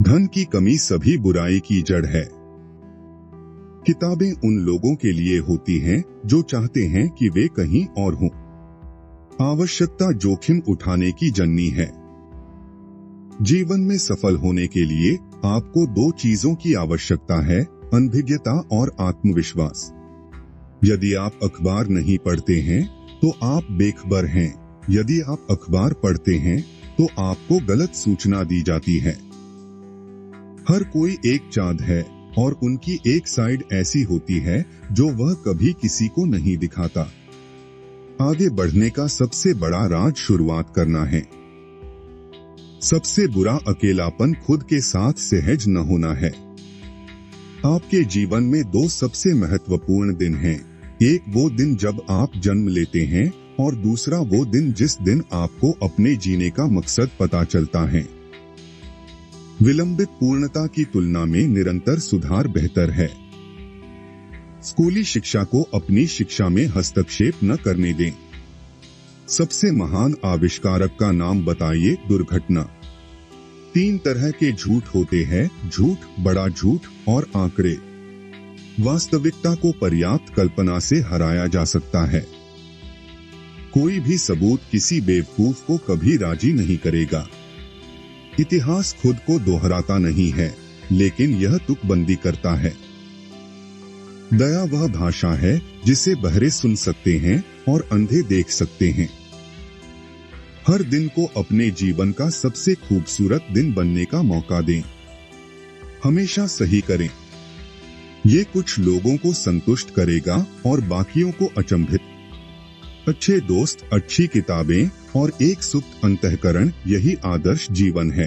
धन की कमी सभी बुराई की जड़ है। किताबें उन लोगों के लिए होती हैं जो चाहते हैं कि वे कहीं और हों। आवश्यकता जोखिम उठाने की जननी है। जीवन में सफल होने के लिए आपको दो चीजों की आवश्यकता है, अनभिज्ञता और आत्मविश्वास। यदि आप अखबार नहीं पढ़ते हैं तो आप बेखबर हैं। यदि आप अखबार पढ़ते हैं तो आपको गलत सूचना दी जाती है। हर कोई एक चांद है और उनकी एक साइड ऐसी होती है जो वह कभी किसी को नहीं दिखाता। आगे बढ़ने का सबसे बड़ा राज शुरुआत करना है। सबसे बुरा अकेलापन खुद के साथ सहज न होना है। आपके जीवन में दो सबसे महत्वपूर्ण दिन हैं। एक वो दिन जब आप जन्म लेते हैं और दूसरा वो दिन जिस दिन आपको अपने जीने का मकसद पता चलता है। विलंबित पूर्णता की तुलना में निरंतर सुधार बेहतर है। स्कूली शिक्षा को अपनी शिक्षा में हस्तक्षेप न करने दें। सबसे महान आविष्कारक का नाम बताइए। दुर्घटना। 3 तरह के झूठ होते हैं, झूठ, बड़ा झूठ और आंकड़े। वास्तविकता को पर्याप्त कल्पना से हराया जा सकता है। कोई भी सबूत किसी बेवकूफ को कभी राजी नहीं करेगा। इतिहास खुद को दोहराता नहीं है, लेकिन यह तुकबंदी करता है। दया वह भाषा है जिसे बहरे सुन सकते हैं और अंधे देख सकते हैं। हर दिन को अपने जीवन का सबसे खूबसूरत दिन बनने का मौका दें। हमेशा सही करें। ये कुछ लोगों को संतुष्ट करेगा और बाकियों को अचंभित। अच्छे दोस्त, अच्छी किताबें और एक सुप्त अंतःकरण, यही आदर्श जीवन है।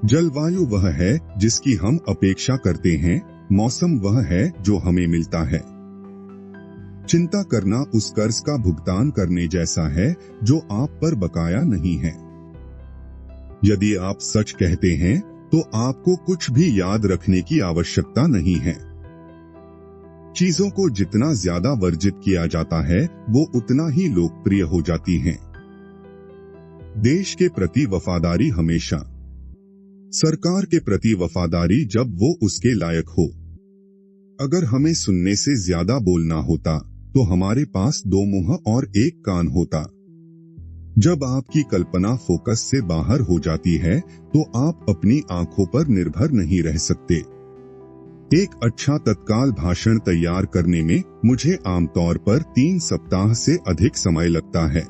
जलवायु वह है जिसकी हम अपेक्षा करते हैं, मौसम वह है जो हमें मिलता है। चिंता करना उस कर्ज का भुगतान करने जैसा है जो आप पर बकाया नहीं है। यदि आप सच कहते हैं तो आपको कुछ भी याद रखने की आवश्यकता नहीं है। चीजों को जितना ज्यादा वर्जित किया जाता है वो उतना ही लोकप्रिय हो जाती हैं। देश के प्रति वफादारी हमेशा। सरकार के प्रति वफादारी जब वो उसके लायक हो। अगर हमें सुनने से ज्यादा बोलना होता तो हमारे पास 2 मुंह और 1 कान होता। जब आपकी कल्पना फोकस से बाहर हो जाती है तो आप अपनी आंखों पर निर्भर नहीं रह सकते। एक अच्छा तत्काल भाषण तैयार करने में मुझे आमतौर पर 3 सप्ताह से अधिक समय लगता है।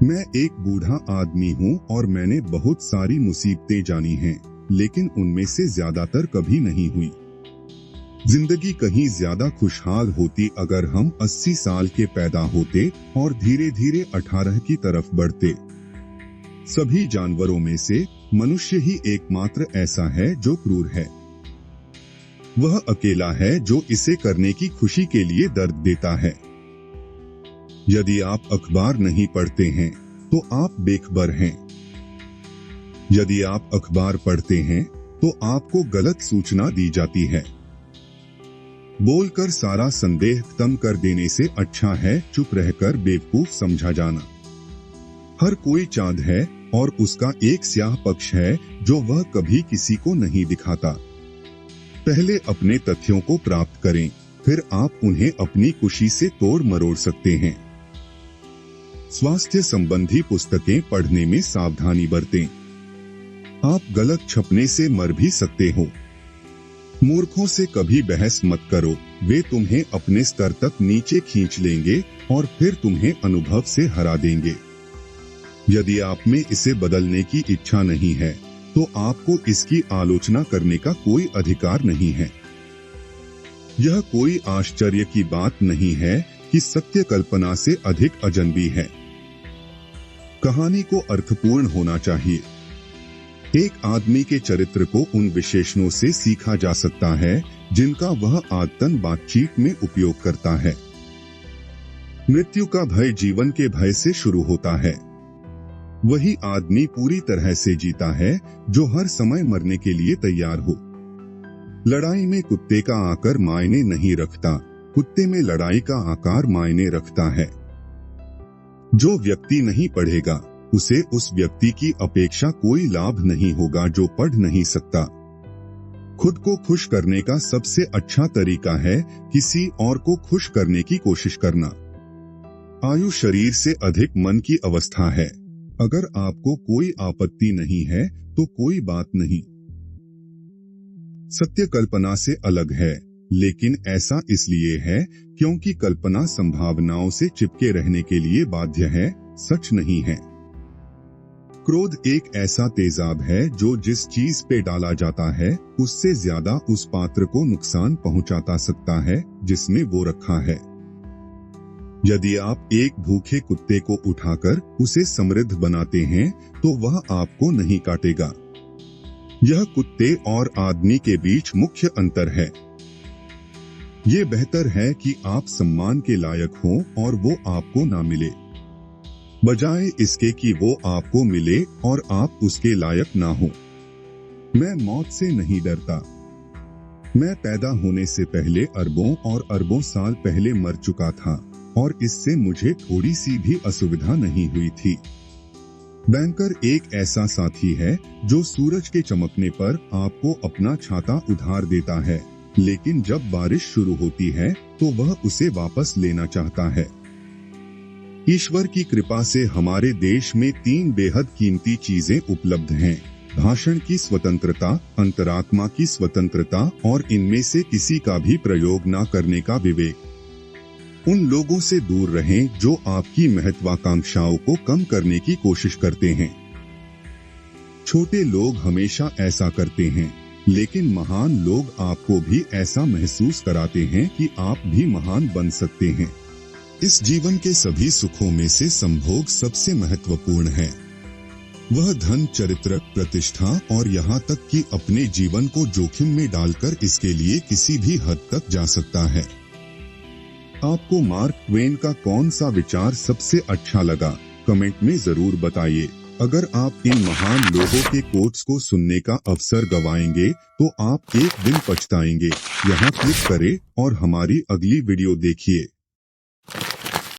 मैं एक बूढ़ा आदमी हूँ और मैंने बहुत सारी मुसीबतें जानी हैं, लेकिन उनमें से ज्यादातर कभी नहीं हुई। जिंदगी कहीं ज्यादा खुशहाल होती अगर हम 80 साल के पैदा होते और धीरे धीरे 18 की तरफ बढ़ते। सभी जानवरों में से मनुष्य ही एकमात्र ऐसा है जो क्रूर है। वह अकेला है जो इसे करने की खुशी के लिए दर्द देता है। यदि आप अखबार नहीं पढ़ते हैं तो आप बेखबर हैं। यदि आप अखबार पढ़ते हैं तो आपको गलत सूचना दी जाती है। बोलकर सारा संदेह खत्म कर देने से अच्छा है चुप रहकर बेवकूफ समझा जाना। हर कोई चांद है और उसका एक स्याह पक्ष है जो वह कभी किसी को नहीं दिखाता। पहले अपने तथ्यों को प्राप्त करें, फिर आप उन्हें अपनी खुशी से तोड़ मरोड़ सकते हैं। स्वास्थ्य संबंधी पुस्तकें पढ़ने में सावधानी बरतें। आप गलत छपने से मर भी सकते हो। मूर्खों से कभी बहस मत करो, वे तुम्हें अपने स्तर तक नीचे खींच लेंगे और फिर तुम्हें अनुभव से हरा देंगे। यदि आप में इसे बदलने की इच्छा नहीं है तो आपको इसकी आलोचना करने का कोई अधिकार नहीं है। यह कोई आश्चर्य की बात नहीं है कि सत्य कल्पना से अधिक अजनबी है। कहानी को अर्थपूर्ण होना चाहिए। एक आदमी के चरित्र को उन विशेषणों से सीखा जा सकता है जिनका वह आदतन बातचीत में उपयोग करता है। मृत्यु का भय जीवन के भय से शुरू होता है। वही आदमी पूरी तरह से जीता है जो हर समय मरने के लिए तैयार हो। लड़ाई में कुत्ते का आकार मायने नहीं रखता, कुत्ते में लड़ाई का आकार मायने रखता है। जो व्यक्ति नहीं पढ़ेगा उसे उस व्यक्ति की अपेक्षा कोई लाभ नहीं होगा जो पढ़ नहीं सकता। खुद को खुश करने का सबसे अच्छा तरीका है किसी और को खुश करने की कोशिश करना। आयु शरीर से अधिक मन की अवस्था है। अगर आपको कोई आपत्ति नहीं है तो कोई बात नहीं। सत्य कल्पना से अलग है, लेकिन ऐसा इसलिए है क्योंकि कल्पना संभावनाओं से चिपके रहने के लिए बाध्य है, सच नहीं है। क्रोध एक ऐसा तेजाब है जो जिस चीज पे डाला जाता है उससे ज्यादा उस पात्र को नुकसान पहुंचाता सकता है जिसमें वो रखा है। यदि आप एक भूखे कुत्ते को उठाकर उसे समृद्ध बनाते हैं तो वह आपको नहीं काटेगा। यह कुत्ते और आदमी के बीच मुख्य अंतर है। ये बेहतर है कि आप सम्मान के लायक हों और वो आपको ना मिले, बजाय इसके कि वो आपको मिले और आप उसके लायक ना हो। मैं मौत से नहीं डरता। मैं पैदा होने से पहले अरबों और अरबों साल पहले मर चुका था और इससे मुझे थोड़ी सी भी असुविधा नहीं हुई थी। बैंकर एक ऐसा साथी है जो सूरज के चमकने पर आपको अपना छाता उधार देता है, लेकिन जब बारिश शुरू होती है तो वह उसे वापस लेना चाहता है। ईश्वर की कृपा से हमारे देश में 3 बेहद कीमती चीजें उपलब्ध हैं: भाषण की स्वतंत्रता, अंतरात्मा की स्वतंत्रता और इनमें से किसी का भी प्रयोग न करने का विवेक। उन लोगों से दूर रहें जो आपकी महत्वाकांक्षाओं को कम करने की कोशिश करते हैं। छोटे लोग हमेशा ऐसा करते हैं, लेकिन महान लोग आपको भी ऐसा महसूस कराते हैं कि आप भी महान बन सकते हैं। इस जीवन के सभी सुखों में से संभोग सबसे महत्वपूर्ण है। वह धन, चरित्र, प्रतिष्ठा और यहाँ तक कि अपने जीवन को जोखिम में डालकर इसके लिए किसी भी हद तक जा सकता है। आपको मार्क ट्वेन का कौन सा विचार सबसे अच्छा लगा, कमेंट में जरूर बताइए। अगर आप इन महान लोगों के कोट्स को सुनने का अवसर गवाएंगे तो आप एक दिन पछताएंगे। यहाँ क्लिक करें और हमारी अगली वीडियो देखिए।